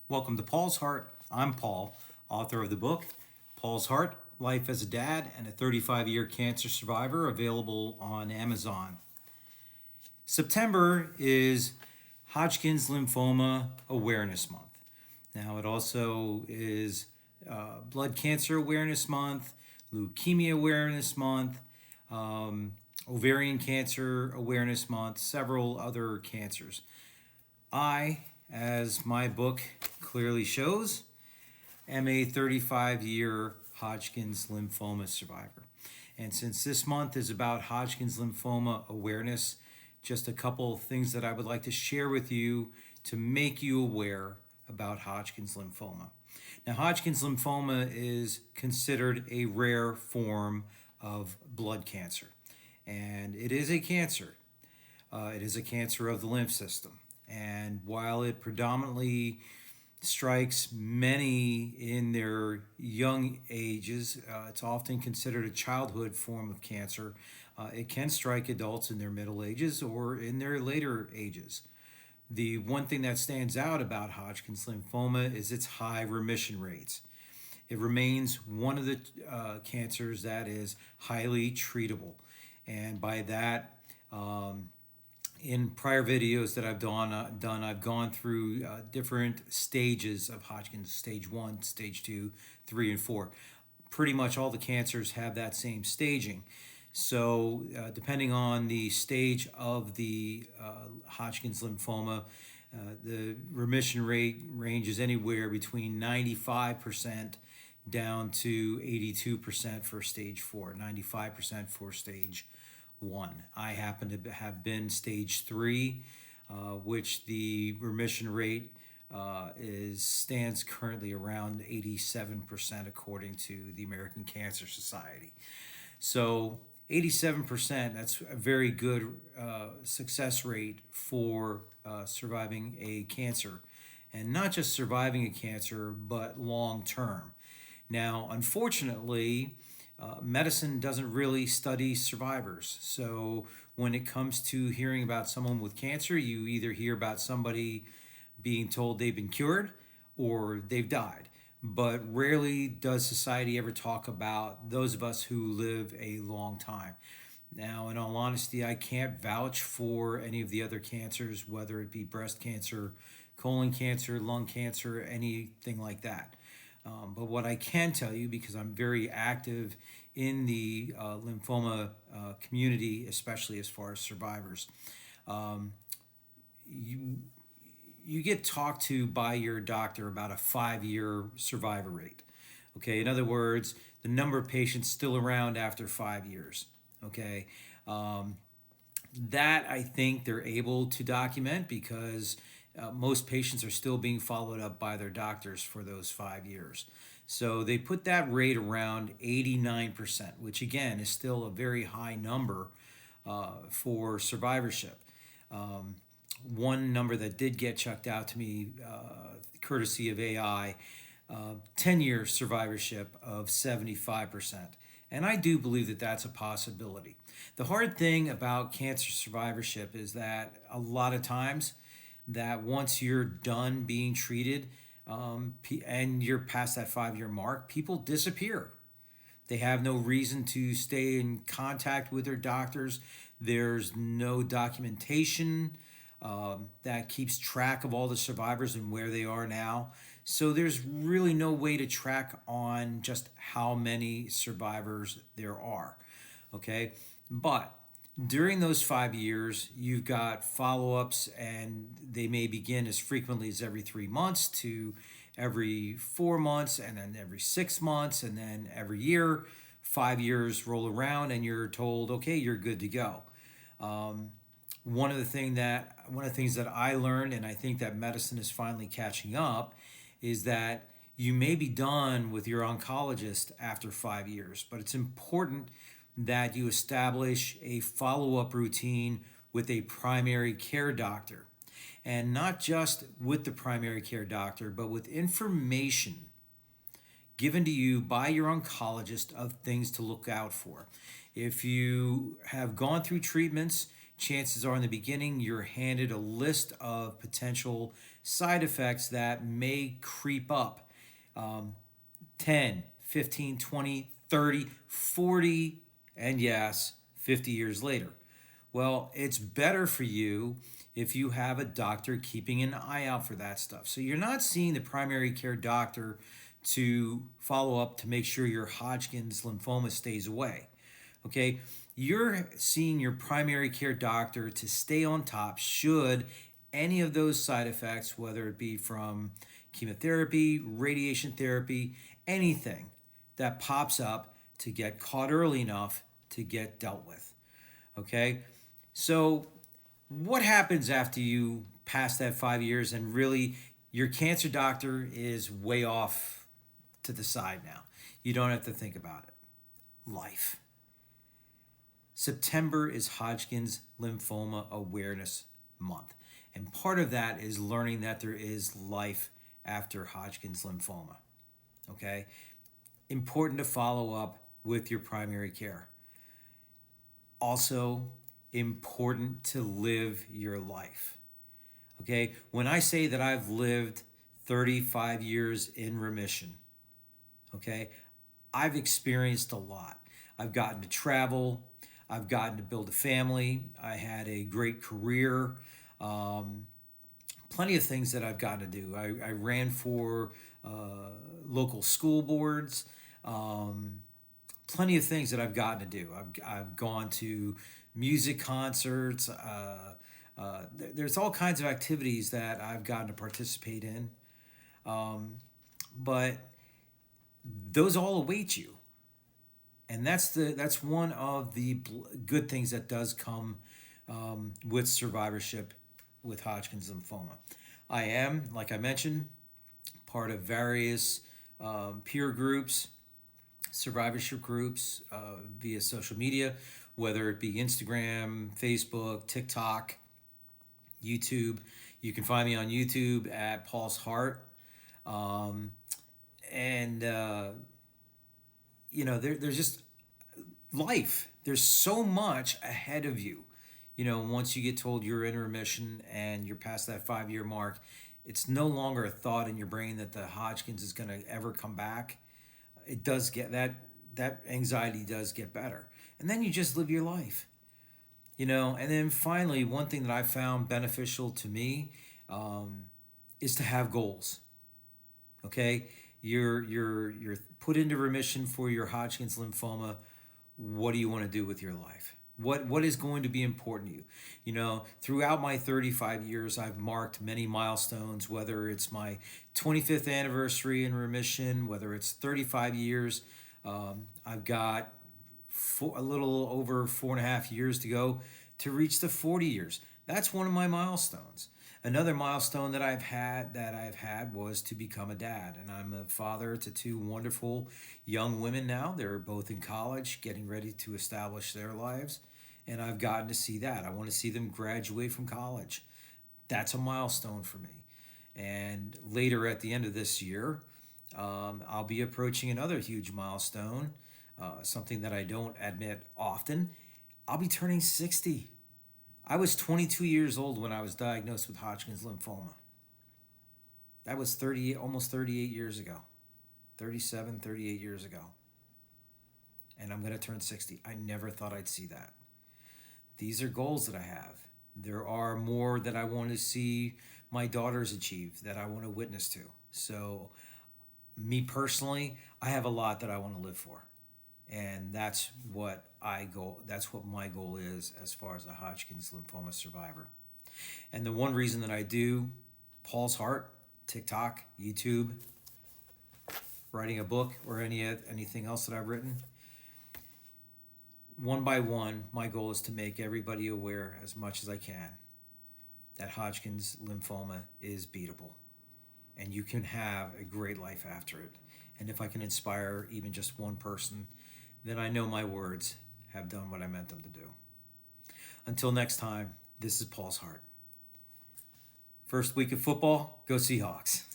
Welcome to Paul's Heart. I'm Paul, author of the book Paul's Heart, Life as a Dad and a 35-year cancer survivor, available on Amazon. September is Hodgkin's Lymphoma Awareness Month. Now, it also is Blood Cancer Awareness Month, Leukemia Awareness Month, Ovarian Cancer Awareness Month, several other cancers. I, as my book clearly shows, am a 35-year Hodgkin's lymphoma survivor. And since this month is about Hodgkin's lymphoma awareness, just a couple of things that I would like to share with you to make you aware about Hodgkin's lymphoma. Now, Hodgkin's lymphoma is considered a rare form of blood cancer, and it is a cancer. It is a cancer of the lymph system. And while it predominantly strikes many in their young ages, it's often considered a childhood form of cancer. It can strike adults in their middle ages or in their later ages. The one thing that stands out about Hodgkin's lymphoma is its high remission rates. It remains one of the cancers that is highly treatable. And by that, in prior videos that I've done, I've gone through different stages of Hodgkin's: stage 1, stage 2, 3, and 4. Pretty much all the cancers have that same staging. So depending on the stage of the Hodgkin's lymphoma, the remission rate ranges anywhere between 95% down to 82% for stage 4, 95% for stage 1. I happen to have been stage 3, which the remission rate stands currently around 87% according to the American Cancer Society. So 87%, that's a very good success rate for surviving a cancer. And not just surviving a cancer, but long term. Now, unfortunately, medicine doesn't really study survivors. So when it comes to hearing about someone with cancer, you either hear about somebody being told they've been cured or they've died. But rarely does society ever talk about those of us who live a long time. Now, in all honesty, I can't vouch for any of the other cancers, whether it be breast cancer, colon cancer, lung cancer, anything like that. But what I can tell you, because I'm very active in the lymphoma community, especially as far as survivors, you get talked to by your doctor about a 5-year survivor rate. Okay, in other words, the number of patients still around after 5 years. Okay, that I think they're able to document because most patients are still being followed up by their doctors for those 5 years. So they put that rate around 89%, which again is still a very high number for survivorship. One number that did get chucked out to me, courtesy of AI, 10-year survivorship of 75%. And I do believe that that's a possibility. The hard thing about cancer survivorship is that a lot of times that once you're done being treated and you're past that 5-year mark, people disappear. They have no reason to stay in contact with their doctors. There's no documentation that keeps track of all the survivors and where they are now. So there's really no way to track on just how many survivors there are. Okay, but during those 5 years, you've got follow-ups, and they may begin as frequently as every 3 months to every 4 months, and then every 6 months, and then every year. 5 years roll around, and you're told, okay, you're good to go. One of the things that I learned, and I think that medicine is finally catching up, is that you may be done with your oncologist after 5 years, but it's important that you establish a follow-up routine with a primary care doctor. And not just with the primary care doctor, but with information given to you by your oncologist of things to look out for. If you have gone through treatments, chances are in the beginning you're handed a list of potential side effects that may creep up, 10, 15, 20, 30, 40, and yes, 50 years later. Well, it's better for you if you have a doctor keeping an eye out for that stuff. So you're not seeing the primary care doctor to follow up to make sure your Hodgkin's lymphoma stays away. Okay? You're seeing your primary care doctor to stay on top should any of those side effects, whether it be from chemotherapy, radiation therapy, anything that pops up, to get caught early enough to get dealt with. Okay? So, what happens after you pass that 5 years and really your cancer doctor is way off to the side now? You don't have to think about it. Life. September is Hodgkin's Lymphoma Awareness Month. And part of that is learning that there is life after Hodgkin's lymphoma. Okay? Important to follow up with your primary care. Also, important to live your life. Okay? When I say that I've lived 35 years in remission, okay, I've experienced a lot. I've gotten to travel. I've gotten to build a family. I had a great career. Plenty of things that I've gotten to do. I ran for local school boards. Plenty of things that I've gotten to do. I've gone to music concerts. There's all kinds of activities that I've gotten to participate in. But those all await you. And that's one of the good things that does come with survivorship with Hodgkin's lymphoma. I am, like I mentioned, part of various peer groups, survivorship groups via social media, whether it be Instagram, Facebook, TikTok, YouTube. You can find me on YouTube at Paul's Heart. There's just life. There's so much ahead of you. Once you get told you're in remission and you're past that 5-year mark, it's no longer a thought in your brain that the Hodgkin's is going to ever come back. It does get that anxiety does get better. And then you just live your life. And then finally, one thing that I found beneficial to me is to have goals. Okay? You're put into remission for your Hodgkin's lymphoma. What do you want to do with your life? What is going to be important to you? Throughout my 35 years, I've marked many milestones, whether it's my 25th anniversary in remission, whether it's 35 years. I've got a little over 4.5 years to go to reach the 40 years. That's one of my milestones. Another milestone that I've had was to become a dad, and I'm a father to 2 wonderful young women now. They're both in college, getting ready to establish their lives, and I've gotten to see that. I want to see them graduate from college. That's a milestone for me. And later at the end of this year, I'll be approaching another huge milestone, something that I don't admit often. I'll be turning 60. I was 22 years old when I was diagnosed with Hodgkin's lymphoma. That was almost 38 years ago. 38 years ago. And I'm going to turn 60. I never thought I'd see that. These are goals that I have. There are more that I want to see my daughters achieve, that I want to witness to. So, me personally, I have a lot that I want to live for. And that's what my goal is as far as a Hodgkin's lymphoma survivor. And the one reason that I do Paul's Heart, TikTok, YouTube, writing a book, or anything else that I've written, one by one, my goal is to make everybody aware as much as I can that Hodgkin's lymphoma is beatable. And you can have a great life after it. And if I can inspire even just one person, then I know my words have done what I meant them to do. Until next time, this is Paul's Heart. First week of football, go Seahawks.